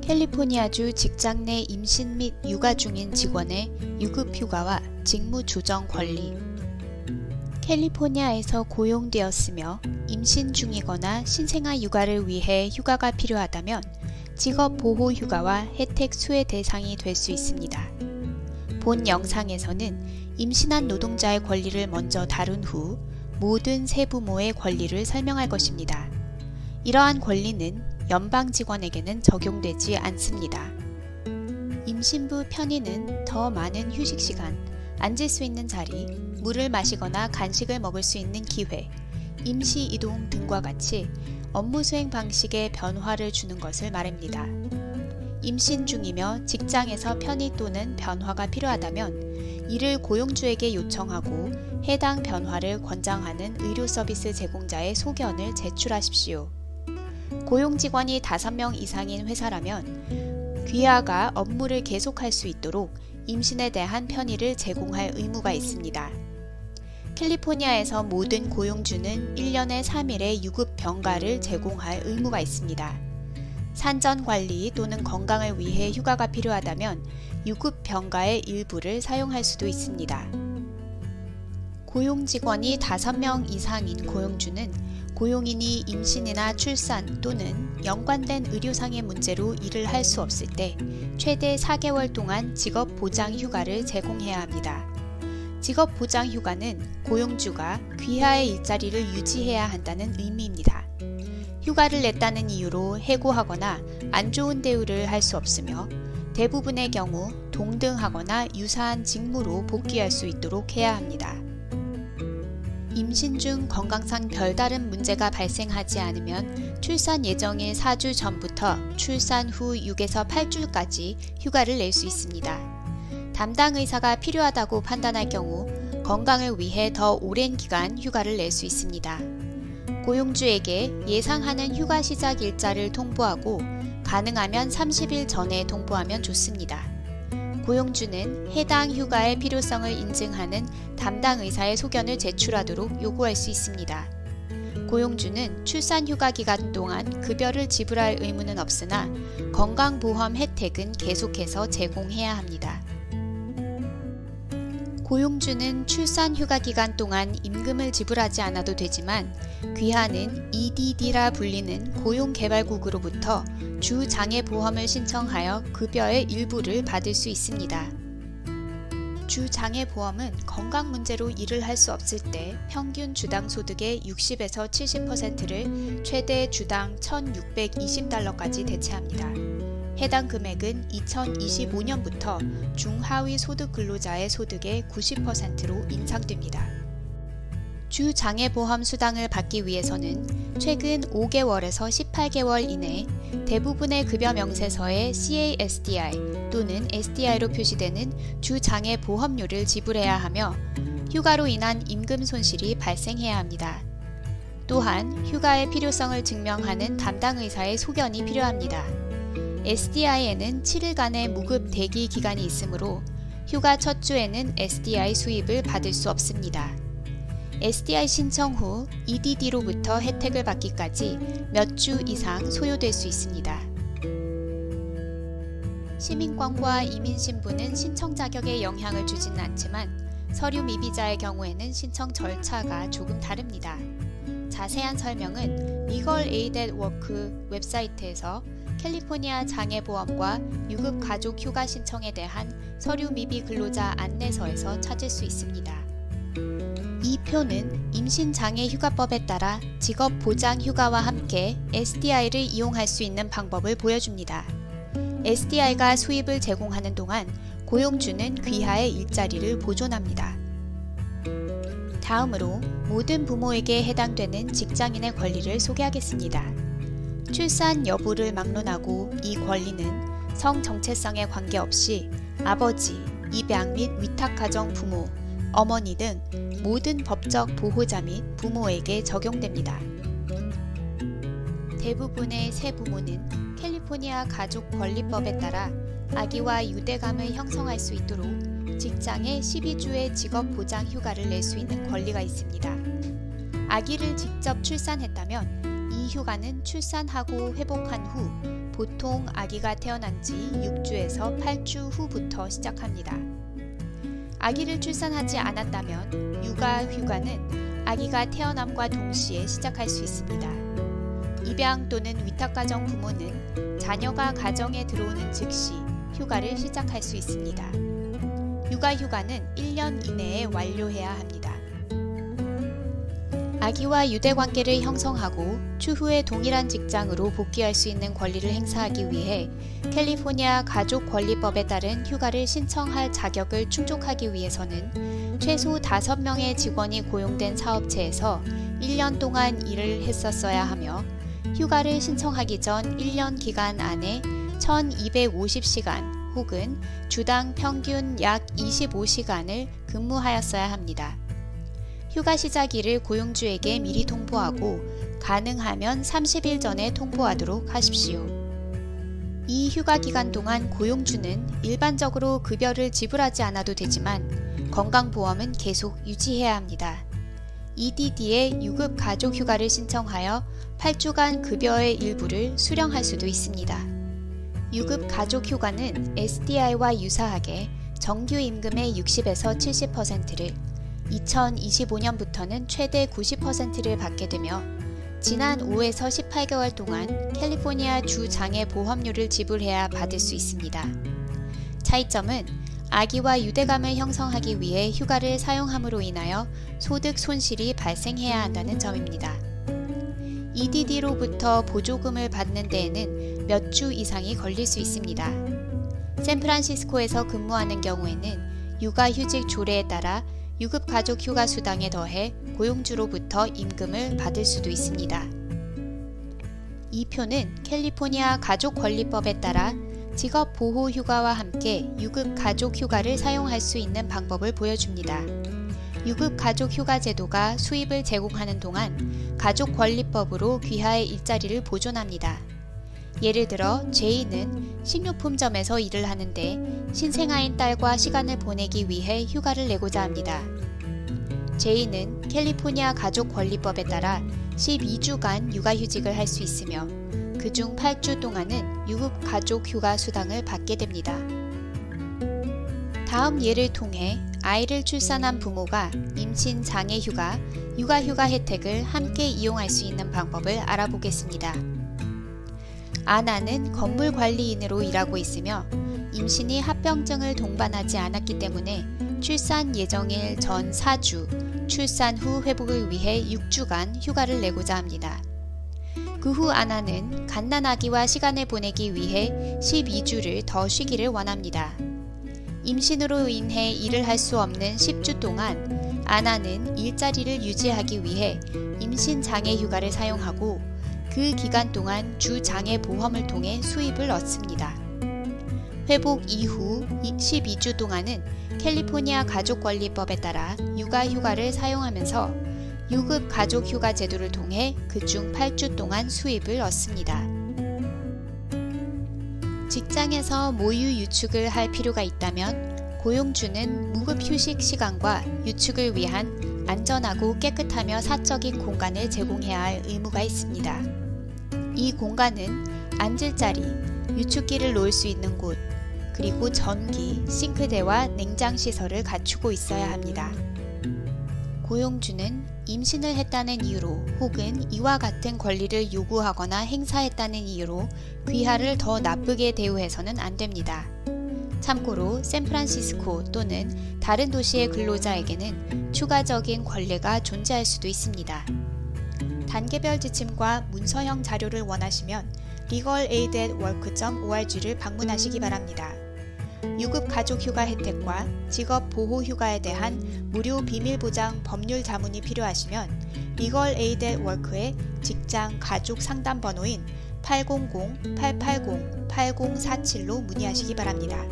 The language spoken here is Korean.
캘리포니아주 직장 내 임신 및 육아 중인 직원의 유급 휴가와 직무 조정 권리. 캘리포니아에서 고용되었으며 임신 중이거나 신생아 육아를 위해 휴가가 필요하다면 직업 보호 휴가와 혜택 수혜 대상이 될 수 있습니다. 본 영상에서는 임신한 노동자의 권리를 먼저 다룬 후 모든 세부모의 권리를 설명할 것입니다. 이러한 권리는 연방 직원에게는 적용되지 않습니다. 임신부 편의는 더 많은 휴식 시간, 앉을 수 있는 자리, 물을 마시거나 간식을 먹을 수 있는 기회, 임시 이동 등과 같이 업무 수행 방식에 변화를 주는 것을 말합니다. 임신 중이며 직장에서 편의 또는 변화가 필요하다면 이를 고용주에게 요청하고 해당 변화를 권장하는 의료 서비스 제공자의 소견을 제출하십시오. 고용 직원이 5명 이상인 회사라면 귀하가 업무를 계속할 수 있도록 임신에 대한 편의를 제공할 의무가 있습니다. 캘리포니아에서 모든 고용주는 1년에 3일의 유급 병가를 제공할 의무가 있습니다. 산전 관리 또는 건강을 위해 휴가가 필요하다면 유급 병가의 일부를 사용할 수도 있습니다. 고용 직원이 5명 이상인 고용주는 고용인이 임신이나 출산 또는 연관된 의료상의 문제로 일을 할 수 없을 때 최대 4개월 동안 직업 보장 휴가를 제공해야 합니다. 직업 보장 휴가는 고용주가 귀하의 일자리를 유지해야 한다는 의미입니다. 휴가를 냈다는 이유로 해고하거나 안 좋은 대우를 할 수 없으며 대부분의 경우 동등하거나 유사한 직무로 복귀할 수 있도록 해야 합니다. 임신 중 건강상 별다른 문제가 발생하지 않으면 출산 예정일 4주 전부터 출산 후 6에서 8주까지 휴가를 낼 수 있습니다. 담당 의사가 필요하다고 판단할 경우 건강을 위해 더 오랜 기간 휴가를 낼 수 있습니다. 고용주에게 예상하는 휴가 시작 일자를 통보하고 가능하면 30일 전에 통보하면 좋습니다. 고용주는 해당 휴가의 필요성을 인증하는 담당 의사의 소견을 제출하도록 요구할 수 있습니다. 고용주는 출산 휴가 기간 동안 급여를 지불할 의무는 없으나 건강보험 혜택은 계속해서 제공해야 합니다. 고용주는 출산 휴가 기간 동안 임금을 지불하지 않아도 되지만 귀하는 EDD라 불리는 고용개발국으로부터 주장애보험을 신청하여 급여의 일부를 받을 수 있습니다. 주장애보험은 건강 문제로 일을 할 수 없을 때 평균 주당 소득의 60에서 70%를 최대 주당 $1,620까지 대체합니다. 해당 금액은 2025년부터 중하위 소득 근로자의 소득의 90%로 인상됩니다. 주장애보험 수당을 받기 위해서는 최근 5개월에서 18개월 이내 대부분의 급여 명세서에 CASDI 또는 SDI로 표시되는 주장애보험료를 지불해야 하며 휴가로 인한 임금 손실이 발생해야 합니다. 또한 휴가의 필요성을 증명하는 담당 의사의 소견이 필요합니다. SDI에는 7일간의 무급 대기 기간이 있으므로 휴가 첫 주에는 SDI 수입을 받을 수 없습니다. SDI 신청 후 EDD로부터 혜택을 받기까지 몇 주 이상 소요될 수 있습니다. 시민권과 이민신분은 신청 자격에 영향을 주지는 않지만 서류 미비자의 경우에는 신청 절차가 조금 다릅니다. 자세한 설명은 Legal Aid at Work 웹사이트에서 캘리포니아 장애보험과 유급 가족 휴가 신청에 대한 서류 미비 근로자 안내서에서 찾을 수 있습니다. 이 표는 임신장애휴가법에 따라 직업보장휴가와 함께 SDI를 이용할 수 있는 방법을 보여줍니다. SDI가 수입을 제공하는 동안 고용주는 귀하의 일자리를 보존합니다. 다음으로 모든 부모에게 해당되는 직장인의 권리를 소개하겠습니다. 출산 여부를 막론하고 이 권리는 성 정체성에 관계없이 아버지, 입양 및 위탁가정 부모, 어머니 등 모든 법적 보호자 및 부모에게 적용됩니다. 대부분의 세부모는 캘리포니아 가족권리법에 따라 아기와 유대감을 형성할 수 있도록 직장에 12주의 직업보장 휴가를 낼 수 있는 권리가 있습니다. 아기를 직접 출산했다면 이 휴가는 출산하고 회복한 후 보통 아기가 태어난 지 6주에서 8주 후부터 시작합니다. 아기를 출산하지 않았다면 육아휴가는 아기가 태어남과 동시에 시작할 수 있습니다. 입양 또는 위탁가정 부모는 자녀가 가정에 들어오는 즉시 휴가를 시작할 수 있습니다. 육아휴가는 1년 이내에 완료해야 합니다. 아기와 유대관계를 형성하고 추후에 동일한 직장으로 복귀할 수 있는 권리를 행사하기 위해 캘리포니아 가족권리법에 따른 휴가를 신청할 자격을 충족하기 위해서는 최소 5명의 직원이 고용된 사업체에서 1년 동안 일을 했었어야 하며 휴가를 신청하기 전 1년 기간 안에 1250시간 혹은 주당 평균 약 25시간을 근무하였어야 합니다. 휴가 시작일을 고용주에게 미리 통보하고 가능하면 30일 전에 통보하도록 하십시오. 이 휴가 기간 동안 고용주는 일반적으로 급여를 지불하지 않아도 되지만 건강보험은 계속 유지해야 합니다. EDD에 유급 가족 휴가를 신청하여 8주간 급여의 일부를 수령할 수도 있습니다. 유급 가족 휴가는 SDI와 유사하게 정규 임금의 60에서 70%를 2025년부터는 최대 90%를 받게 되며 지난 5에서 18개월 동안 캘리포니아 주 장애 보험료를 지불해야 받을 수 있습니다. 차이점은 아기와 유대감을 형성하기 위해 휴가를 사용함으로 인하여 소득 손실이 발생해야 한다는 점입니다. EDD로부터 보조금을 받는 데에는 몇 주 이상이 걸릴 수 있습니다. 샌프란시스코에서 근무하는 경우에는 육아휴직 조례에 따라 유급 가족 휴가 수당에 더해 고용주로부터 임금을 받을 수도 있습니다. 이 표는 캘리포니아 가족권리법에 따라 직업 보호 휴가와 함께 유급 가족 휴가를 사용할 수 있는 방법을 보여줍니다. 유급 가족 휴가 제도가 수입을 제공하는 동안 가족권리법으로 귀하의 일자리를 보존합니다. 예를 들어 제이는 식료품점에서 일을 하는데 신생아인 딸과 시간을 보내기 위해 휴가를 내고자 합니다. 제이는 캘리포니아 가족권리법에 따라 12주간 육아휴직을 할 수 있으며 그중 8주 동안은 유급 가족 휴가 수당을 받게 됩니다. 다음 예를 통해 아이를 출산한 부모가 임신 장애 휴가, 육아휴가 혜택을 함께 이용할 수 있는 방법을 알아보겠습니다. 아나는 건물관리인으로 일하고 있으며 임신이 합병증을 동반하지 않았기 때문에 출산 예정일 전 4주, 출산 후 회복을 위해 6주간 휴가를 내고자 합니다. 그 후 아나는 갓난아기와 시간을 보내기 위해 12주를 더 쉬기를 원합니다. 임신으로 인해 일을 할 수 없는 10주 동안 아나는 일자리를 유지하기 위해 임신 장애 휴가를 사용하고 그 기간 동안 주 장애 보험을 통해 수입을 얻습니다. 회복 이후 12주 동안은 캘리포니아 가족권리법에 따라 육아휴가를 사용하면서 유급 가족휴가 제도를 통해 그중 8주 동안 수입을 얻습니다. 직장에서 모유 유축을 할 필요가 있다면 고용주는 무급 휴식 시간과 유축을 위한 안전하고 깨끗하며 사적인 공간을 제공해야 할 의무가 있습니다. 이 공간은 앉을 자리, 유축기를 놓을 수 있는 곳, 그리고 전기, 싱크대와 냉장 시설을 갖추고 있어야 합니다. 고용주는 임신을 했다는 이유로 혹은 이와 같은 권리를 요구하거나 행사했다는 이유로 귀하를 더 나쁘게 대우해서는 안 됩니다. 참고로 샌프란시스코 또는 다른 도시의 근로자에게는 추가적인 권리가 존재할 수도 있습니다. 단계별 지침과 문서형 자료를 원하시면 legalaid@work.org를 방문하시기 바랍니다. 유급 가족 휴가 혜택과 직업 보호 휴가에 대한 무료 비밀 보장 법률 자문이 필요하시면 legalaid@work의 직장 가족 상담 번호인 800-880-8047로 문의하시기 바랍니다.